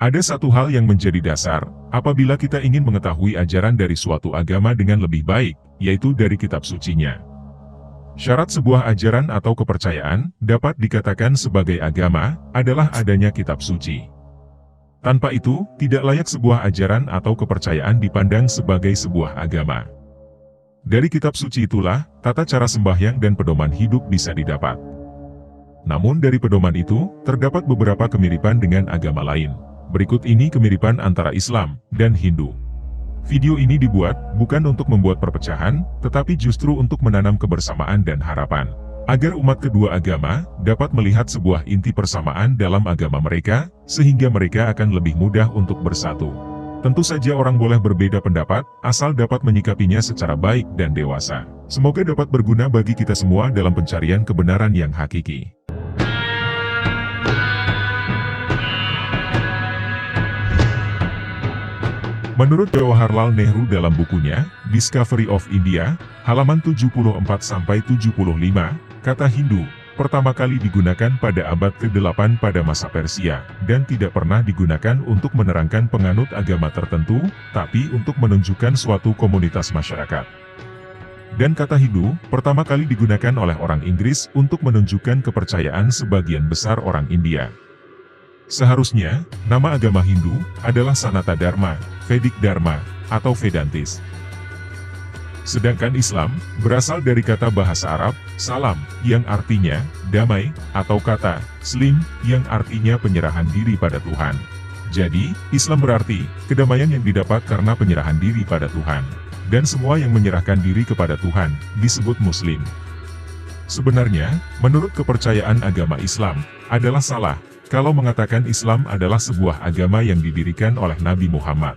Ada satu hal yang menjadi dasar, apabila kita ingin mengetahui ajaran dari suatu agama dengan lebih baik, yaitu dari kitab sucinya. Syarat sebuah ajaran atau kepercayaan, dapat dikatakan sebagai agama, adalah adanya kitab suci. Tanpa itu, tidak layak sebuah ajaran atau kepercayaan dipandang sebagai sebuah agama. Dari kitab suci itulah, tata cara sembahyang dan pedoman hidup bisa didapat. Namun dari pedoman itu, terdapat beberapa kemiripan dengan agama lain. Berikut ini kemiripan antara Islam dan Hindu. Video ini dibuat bukan untuk membuat perpecahan, tetapi justru untuk menanam kebersamaan dan harapan, agar umat kedua agama dapat melihat sebuah inti persamaan dalam agama mereka, sehingga mereka akan lebih mudah untuk bersatu. Tentu saja orang boleh berbeda pendapat, asal dapat menyikapinya secara baik dan dewasa. Semoga dapat berguna bagi kita semua dalam pencarian kebenaran yang hakiki. Menurut Jawaharlal Nehru dalam bukunya, Discovery of India, halaman 74-75, kata Hindu, pertama kali digunakan pada abad ke-8 pada masa Persia, dan tidak pernah digunakan untuk menerangkan penganut agama tertentu, tapi untuk menunjukkan suatu komunitas masyarakat. Dan kata Hindu, pertama kali digunakan oleh orang Inggris untuk menunjukkan kepercayaan sebagian besar orang India. Seharusnya, nama agama Hindu adalah Sanata Dharma, Vedic Dharma, atau Vedantis. Sedangkan Islam berasal dari kata bahasa Arab, salam, yang artinya damai, atau kata slim, yang artinya penyerahan diri pada Tuhan. Jadi, Islam berarti kedamaian yang didapat karena penyerahan diri pada Tuhan. Dan semua yang menyerahkan diri kepada Tuhan disebut Muslim. Sebenarnya, menurut kepercayaan agama Islam, adalah salah kalau mengatakan Islam adalah sebuah agama yang didirikan oleh Nabi Muhammad.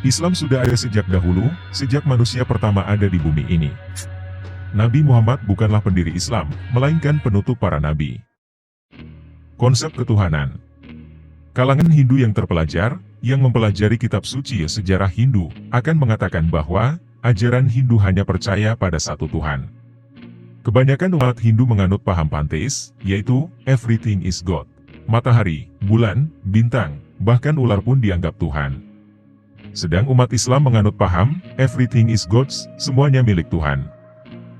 Islam sudah ada sejak dahulu, sejak manusia pertama ada di bumi ini. Nabi Muhammad bukanlah pendiri Islam, melainkan penutup para nabi. Konsep ketuhanan. Kalangan Hindu yang terpelajar, yang mempelajari kitab suci sejarah Hindu, akan mengatakan bahwa ajaran Hindu hanya percaya pada satu Tuhan. Kebanyakan umat Hindu menganut paham panteis, yaitu everything is God. Matahari, bulan, bintang, bahkan ular pun dianggap Tuhan. Sedang umat Islam menganut paham, everything is God's, semuanya milik Tuhan.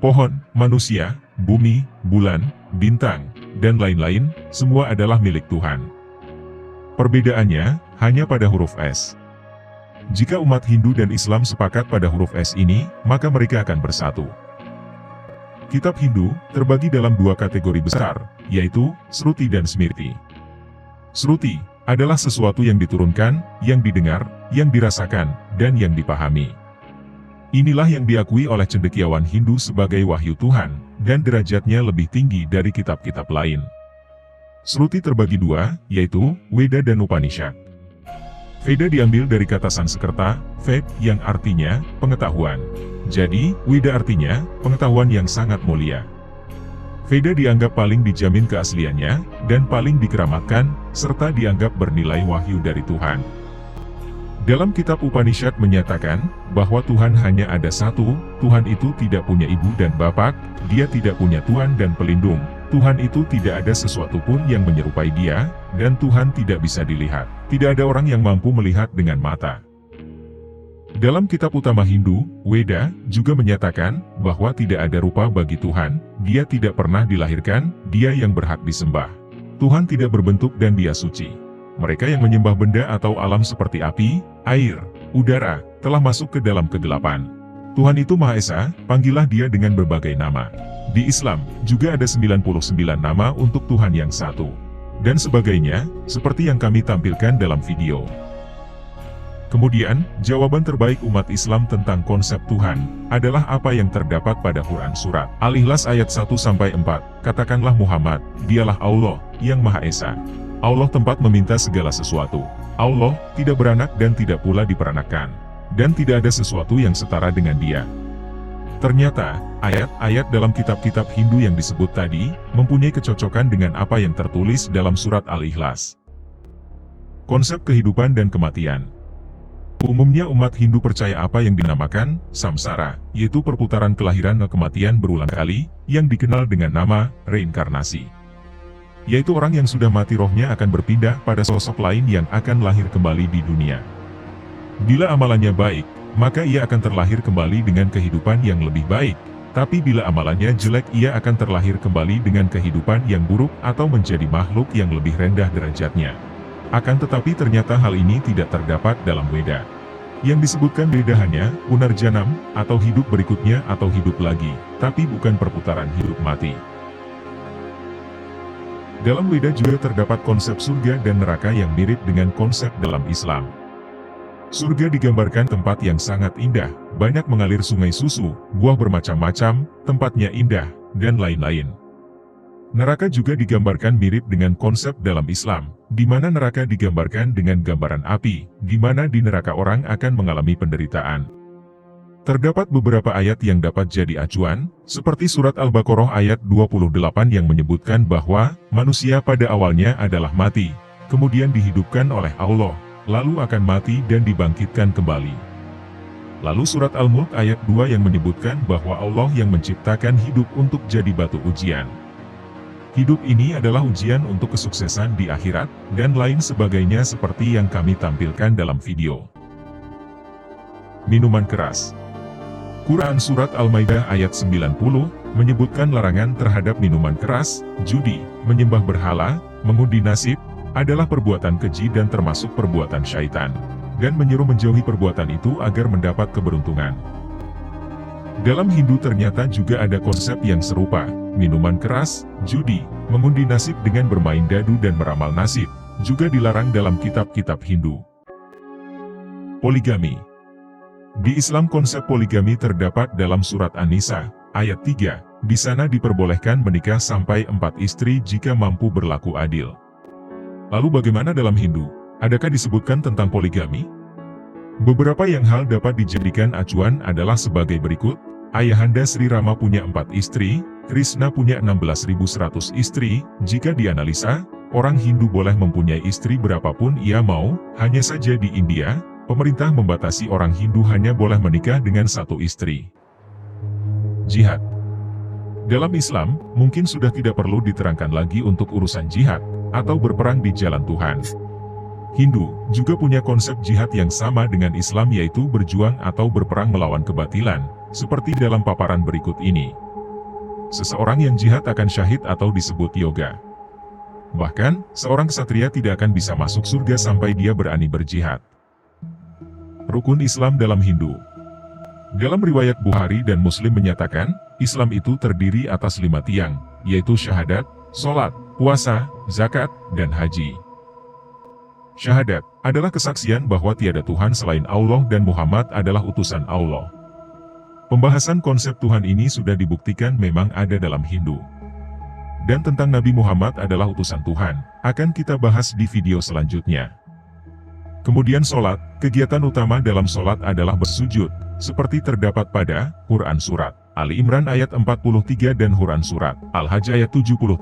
Pohon, manusia, bumi, bulan, bintang, dan lain-lain, semua adalah milik Tuhan. Perbedaannya, hanya pada huruf S. Jika umat Hindu dan Islam sepakat pada huruf S ini, maka mereka akan bersatu. Kitab Hindu terbagi dalam dua kategori besar, yaitu Shruti dan Smriti. Shruti adalah sesuatu yang diturunkan, yang didengar, yang dirasakan, dan yang dipahami. Inilah yang diakui oleh cendekiawan Hindu sebagai wahyu Tuhan, dan derajatnya lebih tinggi dari kitab-kitab lain. Shruti terbagi dua, yaitu Veda dan Upanishad. Veda diambil dari kata Sanskerta, Ved, yang artinya pengetahuan. Jadi, Veda artinya pengetahuan yang sangat mulia. Veda dianggap paling dijamin keasliannya, dan paling dikeramatkan, serta dianggap bernilai wahyu dari Tuhan. Dalam kitab Upanishad menyatakan, bahwa Tuhan hanya ada satu, Tuhan itu tidak punya ibu dan bapak, dia tidak punya Tuhan dan pelindung, Tuhan itu tidak ada sesuatu pun yang menyerupai dia, dan Tuhan tidak bisa dilihat. Tidak ada orang yang mampu melihat dengan mata. Dalam kitab utama Hindu, Veda, juga menyatakan, bahwa tidak ada rupa bagi Tuhan, dia tidak pernah dilahirkan, dia yang berhak disembah. Tuhan tidak berbentuk dan dia suci. Mereka yang menyembah benda atau alam seperti api, air, udara, telah masuk ke dalam kegelapan. Tuhan itu Maha Esa, panggillah dia dengan berbagai nama. Di Islam, juga ada 99 nama untuk Tuhan yang satu. Dan sebagainya, seperti yang kami tampilkan dalam video. Kemudian, jawaban terbaik umat Islam tentang konsep Tuhan, adalah apa yang terdapat pada Quran Surat Al-Ikhlas ayat 1-4, katakanlah Muhammad, dialah Allah, yang Maha Esa. Allah tempat meminta segala sesuatu. Allah, tidak beranak dan tidak pula diperanakkan. Dan tidak ada sesuatu yang setara dengan dia. Ternyata, ayat-ayat dalam kitab-kitab Hindu yang disebut tadi, mempunyai kecocokan dengan apa yang tertulis dalam Surat Al-Ikhlas. Konsep kehidupan dan kematian. Umumnya umat Hindu percaya apa yang dinamakan samsara, yaitu perputaran kelahiran dan kematian berulang kali, yang dikenal dengan nama reinkarnasi. yaitu orang yang sudah mati rohnya akan berpindah pada sosok lain yang akan lahir kembali di dunia. Bila amalannya baik, maka ia akan terlahir kembali dengan kehidupan yang lebih baik. Tapi bila amalannya jelek, ia akan terlahir kembali dengan kehidupan yang buruk atau menjadi makhluk yang lebih rendah derajatnya. Akan tetapi ternyata hal ini tidak terdapat dalam Weda. Yang disebutkan Weda hanya punarjanam, atau hidup berikutnya atau hidup lagi, tapi bukan perputaran hidup mati. Dalam Weda juga terdapat konsep surga dan neraka yang mirip dengan konsep dalam Islam. Surga digambarkan tempat yang sangat indah, banyak mengalir sungai susu, buah bermacam-macam, tempatnya indah, dan lain-lain. Neraka juga digambarkan mirip dengan konsep dalam Islam, di mana neraka digambarkan dengan gambaran api, di mana di neraka orang akan mengalami penderitaan. Terdapat beberapa ayat yang dapat jadi acuan, seperti surat Al-Baqarah ayat 28 yang menyebutkan bahwa manusia pada awalnya adalah mati, kemudian dihidupkan oleh Allah, lalu akan mati dan dibangkitkan kembali. Lalu surat Al-Mulk ayat 2 yang menyebutkan bahwa Allah yang menciptakan hidup untuk jadi batu ujian. Hidup ini adalah ujian untuk kesuksesan di akhirat, dan lain sebagainya seperti yang kami tampilkan dalam video. Minuman keras. Quran Surat Al-Maidah ayat 90, menyebutkan larangan terhadap minuman keras, judi, menyembah berhala, mengundi nasib, adalah perbuatan keji dan termasuk perbuatan syaitan, dan menyuruh menjauhi perbuatan itu agar mendapat keberuntungan. Dalam Hindu ternyata juga ada konsep yang serupa, minuman keras, judi, mengundi nasib dengan bermain dadu dan meramal nasib, juga dilarang dalam kitab-kitab Hindu. Poligami. Di Islam konsep poligami terdapat dalam surat An-Nisa, ayat 3, di sana diperbolehkan menikah sampai 4 istri jika mampu berlaku adil. Lalu bagaimana dalam Hindu? Adakah disebutkan tentang poligami? Beberapa yang hal dapat dijadikan acuan adalah sebagai berikut. Ayahanda Sri Rama punya 4 istri, Krishna punya 16.100 istri. Jika dianalisa, orang Hindu boleh mempunyai istri berapapun ia mau, hanya saja di India, pemerintah membatasi orang Hindu hanya boleh menikah dengan 1 istri. Jihad. Dalam Islam, mungkin sudah tidak perlu diterangkan lagi untuk urusan jihad, atau berperang di jalan Tuhan. Hindu juga punya konsep jihad yang sama dengan Islam, yaitu berjuang atau berperang melawan kebatilan, seperti dalam paparan berikut ini. Seseorang yang jihad akan syahid atau disebut yoga. Bahkan, seorang ksatria tidak akan bisa masuk surga sampai dia berani berjihad. Rukun Islam dalam Hindu. Dalam riwayat Bukhari dan Muslim menyatakan, Islam itu terdiri atas 5 tiang, yaitu syahadat, sholat, puasa, zakat, dan haji. Syahadat adalah kesaksian bahwa tiada Tuhan selain Allah dan Muhammad adalah utusan Allah. Pembahasan konsep Tuhan ini sudah dibuktikan memang ada dalam Hindu. Dan tentang Nabi Muhammad adalah utusan Tuhan, akan kita bahas di video selanjutnya. Kemudian sholat, kegiatan utama dalam sholat adalah bersujud, seperti terdapat pada Quran Surat Ali Imran ayat 43 dan Quran Surat Al-Hajj ayat 77.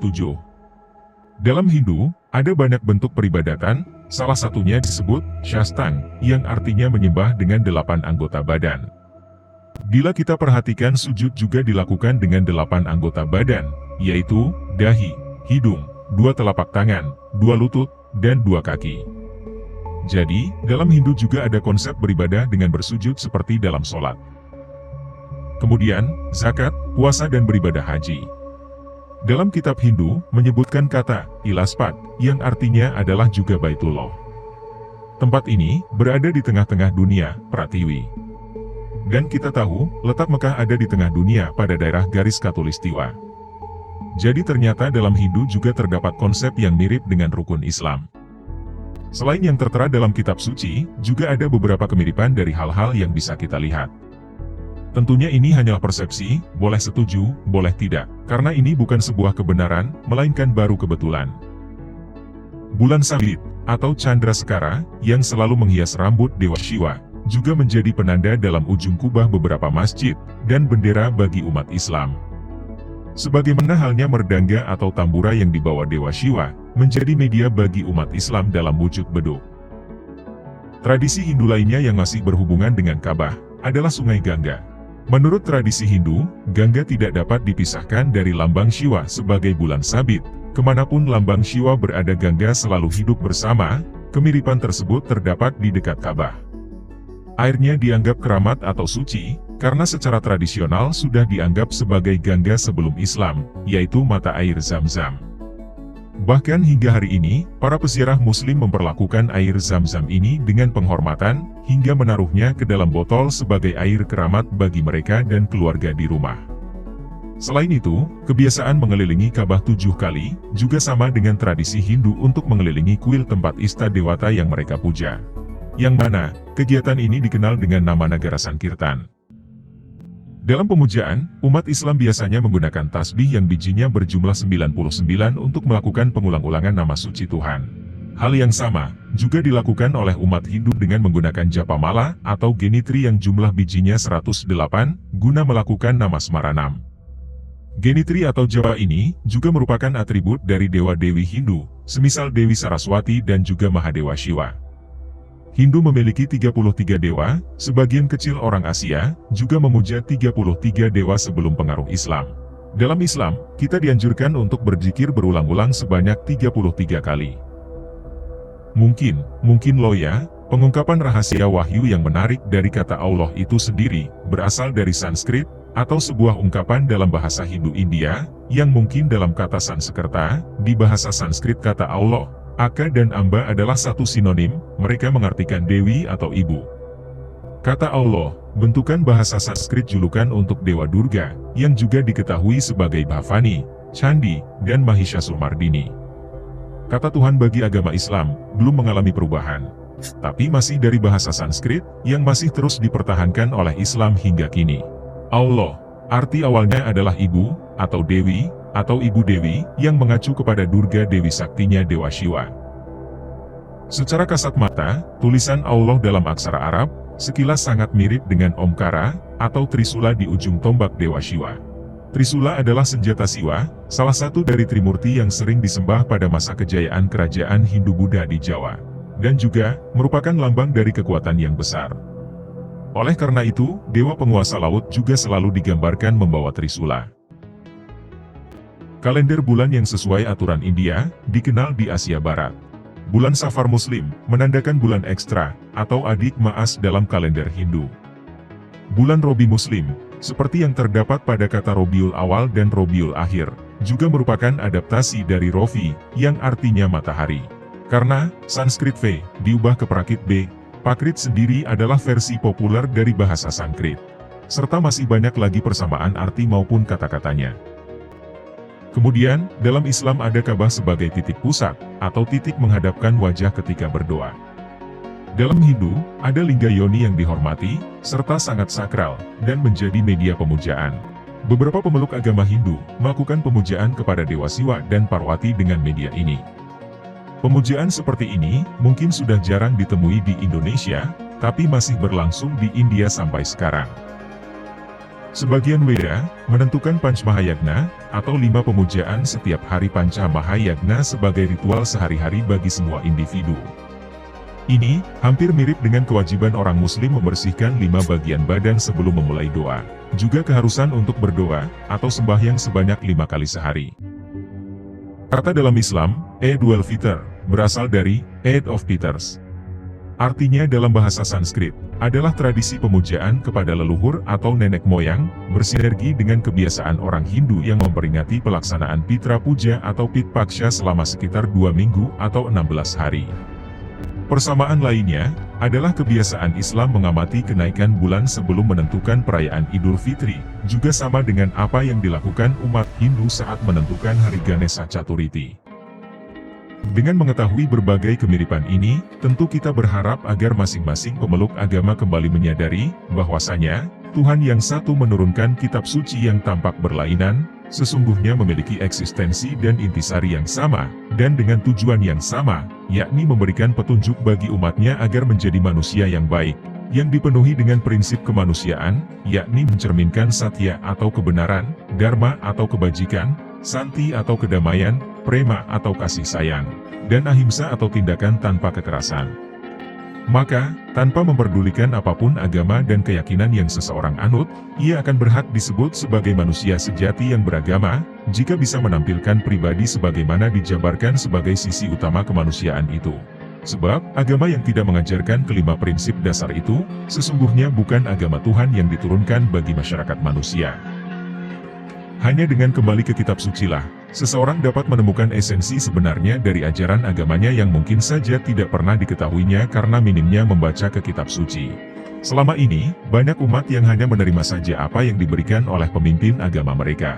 Dalam Hindu, ada banyak bentuk peribadatan, salah satunya disebut Shastang, yang artinya menyembah dengan 8 anggota badan. Bila kita perhatikan, sujud juga dilakukan dengan 8 anggota badan, yaitu dahi, hidung, 2 telapak tangan, 2 lutut, dan 2 kaki. Jadi, dalam Hindu juga ada konsep beribadah dengan bersujud seperti dalam sholat. Kemudian, zakat, puasa dan beribadah haji. Dalam kitab Hindu, menyebutkan kata Ilaspat, yang artinya adalah juga Baitullah. Tempat ini, berada di tengah-tengah dunia, Pratiwi. Dan kita tahu, letak Mekah ada di tengah dunia pada daerah garis khatulistiwa. Jadi ternyata dalam Hindu juga terdapat konsep yang mirip dengan rukun Islam. Selain yang tertera dalam kitab suci, juga ada beberapa kemiripan dari hal-hal yang bisa kita lihat. Tentunya ini hanyalah persepsi, boleh setuju, boleh tidak, karena ini bukan sebuah kebenaran, melainkan baru kebetulan. Bulan sabit, atau Chandra Sekara, yang selalu menghias rambut Dewa Shiva, juga menjadi penanda dalam ujung kubah beberapa masjid, dan bendera bagi umat Islam. Sebagaimana halnya merdangga atau tambura yang dibawa Dewa Shiva, menjadi media bagi umat Islam dalam wujud beduk. Tradisi Hindu lainnya yang masih berhubungan dengan Ka'bah, adalah Sungai Gangga. Menurut tradisi Hindu, Gangga tidak dapat dipisahkan dari lambang Shiva sebagai bulan sabit. Kemanapun lambang Shiva berada, Gangga selalu hidup bersama. Kemiripan tersebut terdapat di dekat Ka'bah. Airnya dianggap keramat atau suci, karena secara tradisional sudah dianggap sebagai Gangga sebelum Islam, yaitu mata air Zam-Zam. Bahkan hingga hari ini, para peziarah Muslim memperlakukan air Zam-Zam ini dengan penghormatan, hingga menaruhnya ke dalam botol sebagai air keramat bagi mereka dan keluarga di rumah. Selain itu, kebiasaan mengelilingi Ka'bah 7 kali, juga sama dengan tradisi Hindu untuk mengelilingi kuil tempat ista dewata yang mereka puja. Yang mana, kegiatan ini dikenal dengan nama Nagara Sankirtan. Dalam pemujaan, umat Islam biasanya menggunakan tasbih yang bijinya berjumlah 99 untuk melakukan pengulang-ulangan nama suci Tuhan. Hal yang sama, juga dilakukan oleh umat Hindu dengan menggunakan Japamala atau genitri yang jumlah bijinya 108, guna melakukan nama Smaranam. Genitri atau japa ini, juga merupakan atribut dari dewa-dewi Hindu, semisal Dewi Saraswati dan juga Mahadewa Shiva. Hindu memiliki 33 dewa, sebagian kecil orang Asia, juga memuja 33 dewa sebelum pengaruh Islam. Dalam Islam, kita dianjurkan untuk berzikir berulang-ulang sebanyak 33 kali. Mungkin lo ya, pengungkapan rahasia wahyu yang menarik dari kata Allah itu sendiri, berasal dari Sanskrit, atau sebuah ungkapan dalam bahasa Hindu India, yang mungkin dalam kata Sanskerta, di bahasa Sanskrit kata Allah, Aka dan Amba adalah satu sinonim, mereka mengartikan Dewi atau Ibu. Kata Allah, bentukan bahasa Sanskrit julukan untuk Dewa Durga, yang juga diketahui sebagai Bhavani, Candi, dan Mahishasumardini. Kata Tuhan bagi agama Islam, belum mengalami perubahan, tapi masih dari bahasa Sanskrit, yang masih terus dipertahankan oleh Islam hingga kini. Allah, arti awalnya adalah ibu, atau Dewi, atau Ibu Dewi, yang mengacu kepada Durga Dewi Saktinya Dewa Shiva. Secara kasat mata, tulisan Allah dalam aksara Arab, sekilas sangat mirip dengan Omkara, atau Trisula di ujung tombak Dewa Shiva. Trisula adalah senjata Shiva, salah satu dari Trimurti yang sering disembah pada masa kejayaan kerajaan Hindu-Buddha di Jawa, dan juga merupakan lambang dari kekuatan yang besar. Oleh karena itu, dewa penguasa laut juga selalu digambarkan membawa Trisula. Kalender bulan yang sesuai aturan India, dikenal di Asia Barat. Bulan Safar Muslim, menandakan bulan ekstra, atau adik maas dalam kalender Hindu. Bulan Robi Muslim, seperti yang terdapat pada kata Robiul Awal dan Robiul Akhir, juga merupakan adaptasi dari Rovi, yang artinya matahari. Karena, Sanskrit V, diubah ke Prakrit B, Prakrit sendiri adalah versi populer dari bahasa Sanskrit, serta masih banyak lagi persamaan arti maupun kata-katanya. Kemudian, dalam Islam ada Ka'bah sebagai titik pusat, atau titik menghadapkan wajah ketika berdoa. Dalam Hindu, ada lingga yoni yang dihormati, serta sangat sakral, dan menjadi media pemujaan. Beberapa pemeluk agama Hindu, melakukan pemujaan kepada Dewa Shiva dan Parwati dengan media ini. Pemujaan seperti ini, mungkin sudah jarang ditemui di Indonesia, tapi masih berlangsung di India sampai sekarang. Sebagian Weda, menentukan Panchmahayagna, atau 5 pemujaan setiap hari Panchmahayagna sebagai ritual sehari-hari bagi semua individu. Ini, hampir mirip dengan kewajiban orang Muslim membersihkan 5 bagian badan sebelum memulai doa, juga keharusan untuk berdoa, atau sembahyang sebanyak 5 kali sehari. Kata dalam Islam, Eid al-Fitr, berasal dari Eid of Peters. Artinya dalam bahasa Sanskrit, adalah tradisi pemujaan kepada leluhur atau nenek moyang, bersinergi dengan kebiasaan orang Hindu yang memperingati pelaksanaan Pitra Puja atau Pitpaksha selama sekitar 2 minggu atau 16 hari. Persamaan lainnya, adalah kebiasaan Islam mengamati kenaikan bulan sebelum menentukan perayaan Idul Fitri, juga sama dengan apa yang dilakukan umat Hindu saat menentukan hari Ganesha Chaturthi. Dengan mengetahui berbagai kemiripan ini, tentu kita berharap agar masing-masing pemeluk agama kembali menyadari, bahwasanya, Tuhan yang satu menurunkan kitab suci yang tampak berlainan, sesungguhnya memiliki eksistensi dan intisari yang sama, dan dengan tujuan yang sama, yakni memberikan petunjuk bagi umatnya agar menjadi manusia yang baik, yang dipenuhi dengan prinsip kemanusiaan, yakni mencerminkan satya atau kebenaran, dharma atau kebajikan, santi atau kedamaian, prema atau kasih sayang, dan ahimsa atau tindakan tanpa kekerasan. Maka, tanpa memperdulikan apapun agama dan keyakinan yang seseorang anut, ia akan berhak disebut sebagai manusia sejati yang beragama, jika bisa menampilkan pribadi sebagaimana dijabarkan sebagai sisi utama kemanusiaan itu. Sebab, agama yang tidak mengajarkan kelima prinsip dasar itu, sesungguhnya bukan agama Tuhan yang diturunkan bagi masyarakat manusia. Hanya dengan kembali ke kitab sucilah, seseorang dapat menemukan esensi sebenarnya dari ajaran agamanya yang mungkin saja tidak pernah diketahuinya karena minimnya membaca ke kitab suci. Selama ini, banyak umat yang hanya menerima saja apa yang diberikan oleh pemimpin agama mereka.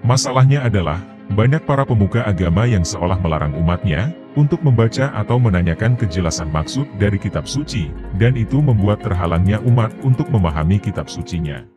Masalahnya adalah, banyak para pemuka agama yang seolah melarang umatnya untuk membaca atau menanyakan kejelasan maksud dari kitab suci, dan itu membuat terhalangnya umat untuk memahami kitab sucinya.